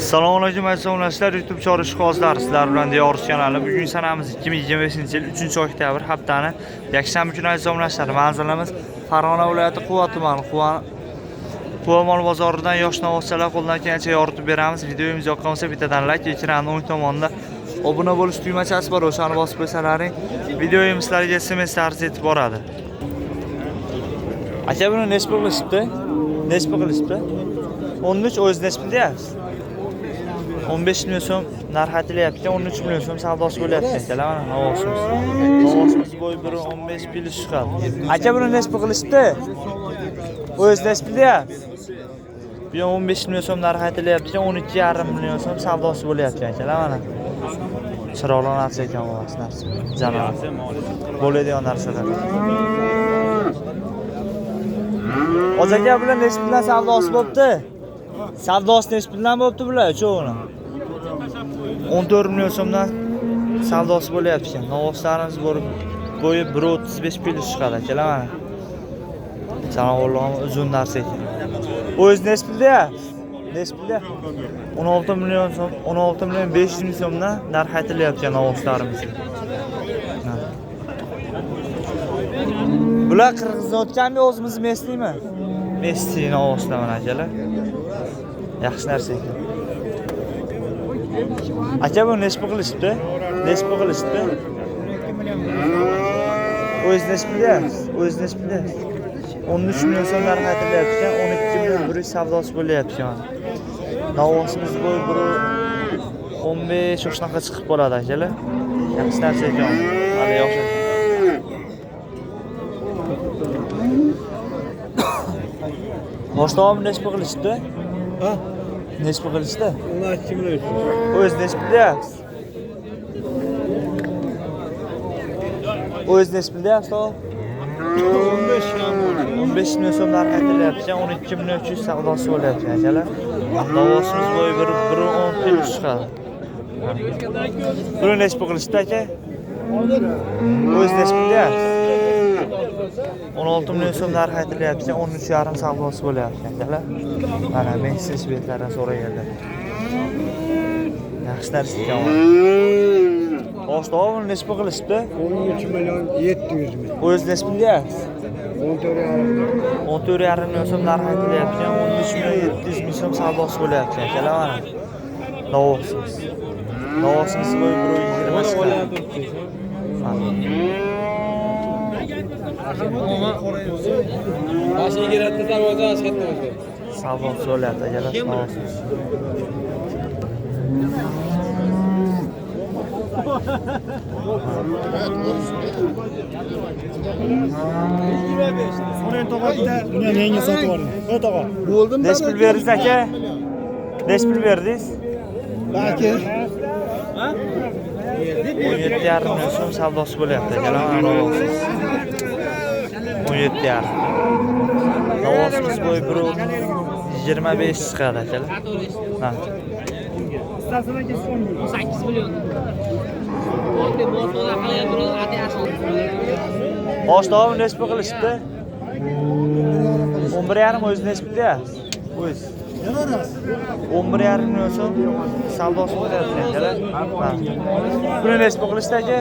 Assalomu alaykum aziz YouTube chorish qog'ozlari sizlar bilan Diyorus kanali. Bugun sanamiz 2025-yil 3-oktyabr haftani yakshanba kuni aziz manzilimiz Farg'ona viloyati Quva tumani Quva mol bozoridan yosh novvosalar qo'ldan kelgancha yoritib beramiz. Videomiz yoqqan bo'lsa bittadan like, ekranning o'ng tomonida obuna bo'lish tugmachasi bor, o'shani bosib qo'ysalaring videomiz sizlarga SMS tarzida yetib boradi. Aka buni nechta qilishibdi? 13 o'z nechta deyapsiz? 15 million so'm narx aytilyapti, 13 million so'm savdosi bo'lyapti akalar. Mana novvosimiz bo'yi 1.15 pili chiqadi. Aka buni nechta qilishdi? O'z nechta deyapsiz? Bu 15 million so'm narx aytilyapti, 12.5 million so'm savdosi bo'lyapti akalar. Mana chiroqli narsa ekan bu narsa. Janob. Bo'ladigan narsalar. Ozaka bilan nechta bilan savdosi bo'pti? Savdosi nechta bilan bo'pti bular? Cho'g'ini. 14 million so'mdan savdosi bo'lyapti ekan. Novvoslarimiz bo'yi 1.35 pil chiqadi akalar mana. Sanoqlarimiz uzun narsa ekan. O'z nechta pilda? 16 million so'm, 16 million 500 ming so'mdan narx aytilyapti novvoslarimiz. Bular Qirg'izdan o'tganmi, o'zimiz Messimi? Messi novvoslar mana akalar. Yaxshi narsa ekan. Aka bu nechta qilishibdi? O'z nechta? 13 million so'mlar aytilyapti ekan, 12 million bir savdosi bo'lyapti ekan. Novvosimiz bo'yi 1.15 o'shanaqa chiqib qoladi akalar. Yaxshi narsa ekan. Hali yosh ekan. Boshlig'im nechta qilishibdi? Nechta qilishdi? 12 million. O'z nechta deyapsiz? O'z nechta deyapsiz? 15 million so'mlar aytilyapti, 12 million 300 savdosi bo'lyapti akalar. Novvosimiz bo'yi 1.10 pil chiqadi. Buni nechta qilishdi aka? O'z nechta deyapsiz? 16 million so'm narx aytilyapti, 13.5 savdosi bo'lyapti akalar. Mana men siz betlardan so'raganlar. Yaxshi narsa ekan. Boshlig'i buni nechta qilishibdi? 13 million 700 ming. O'z nechta deyapsiz? 14.5 million so'm narx aytilyapti, 13 million 700 ming so'm savdosi bo'lyapti akalar mana. Novvosimiz bo'yi 1.20 Başı giretti darvoza aşketdi. savdosi bo'lyapti akalar. Novvosimiz. So'rang tog'a bitta uni menga sotib oling. Qo'y tog'a. Bo'ldim. Nechta pul berdingiz aka? Nechta pul berdingiz? Balki 17.5 million so'm savdosi bo'lyapti akalar. Novvosimiz. 17.5. Novvosimiz bo'yi 1.25 chiqadi akalar. Ha. 8 million. Boshlig'im nechta qilishibdi? 11.5 o'z nechta deyapsiz? O'z. 11.5 million so'm savdosi bo'lyapti akalar. Buni nechta qilishdi aka?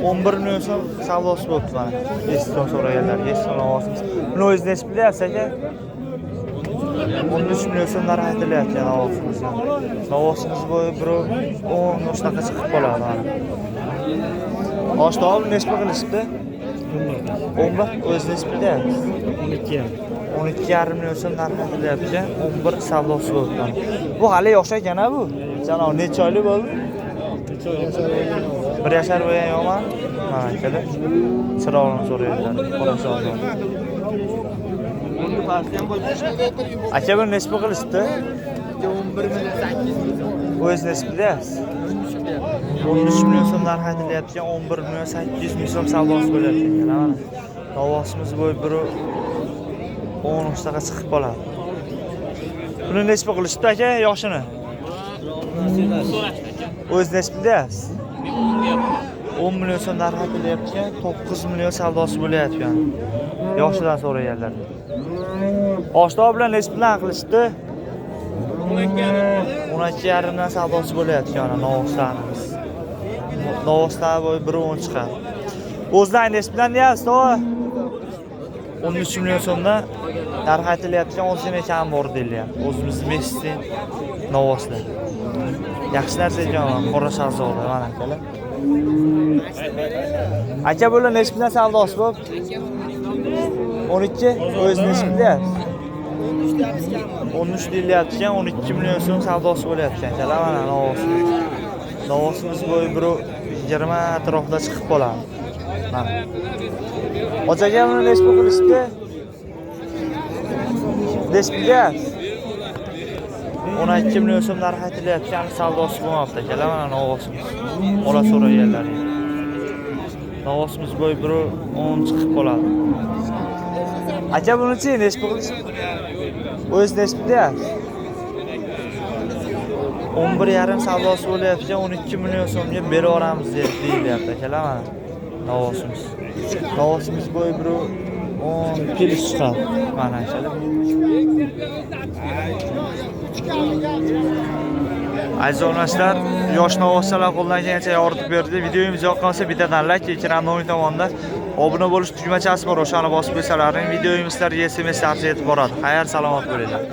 11 million so'm savdosi bo'pti mana. Esdan so'raganlarga esdan novvosimiz. Buni o'z nechta deyapsiz aka? 13 million so'm narx aytilyapti novvosimiz. Novvosimiz bo'yi 1.10 o'shanaqa chiqib qoladi mana. Boshlig'im nechta qilishibdi? 11 o'z nechta deyapsiz? 12.5 million so'm narx aytilyapti, 11 savdosi bo'pti. Bu hali yosh ekan-a bu. Janob necha oylik bo'ldi? 1 yashar bo'lgan yo'qmi? Mana akalar. Chiroqni so'rayaptilar. Qorashog'dan. Aka buni nechta qilishdi? 11 million 800. O'z nechta deyapsiz? 13 million so'm narx aytilyapti, 11 million 800 ming so'm savdosi bo'lyapti akalar. Novvosimiz bo'yi 1.10 o'shanaqa chiqib qoladi. Buni nechta qilishdi aka yoshini? O'z nechta deyapsiz? 10 million so'm narx aytilyapti, 9 million savdosi bo'lyapti. Yoshidan so'raganlar. Oshtoq bilan nechta bilan qilishdi? 12,5 dan savdosi bo'layapti ana novoslarimiz. Novoslar bo'yi 1.10 chiqadi. O'zlaringiz bilan deyapsiz, to'g'ri? 13 million so'mdan narx aytilyapti, 10 so'm kam bor deyilyapti. O'zimizning Messi novoslar. Yaxshi narsa ekan, qora shahzoda mana akalar. Aka bular necha bilan savdosi bo'p? 12, o'zingiz necha deyapsiz? 13 deyilyapti ekan, 12 million so'm savdosi bo'lyapti akalar, mana novosimiz. Novosimiz bo'yi 1.20 atrofida chiqib qoladi. Mana. Ochaga buni necha pul qilishdi? Necha deyapsiz? 12 million so'm narx aytilyapti, ya'ni savdosi bo'lmoqda akalar, mana novosimiz. Ola so'raganlar. Novosimiz bo'yi 1.10 chiqib qoladi. Aka buni-chi necha pul qilishdi? O'zingiz necha deyapsiz? 11,5 savdosi bo'lyapti, 12 million so'mga beraveramiz deyilyapti akalar, mana novosimiz. Novosimiz bo'yi 1.10 pil chiqadi. Mana akalar. Aziz onalar, yosh novoslar qo'ldan kelgancha yoritib berdi. Videomiz yoqqan bo'lsa bittadan like, ekranning o'ng tomonida obuna bo'lish tugmachasi bor, o'shani bosib qo'ysalaring videomizlarga SMS yetib boradi. Xayr, salomat bo'linglar.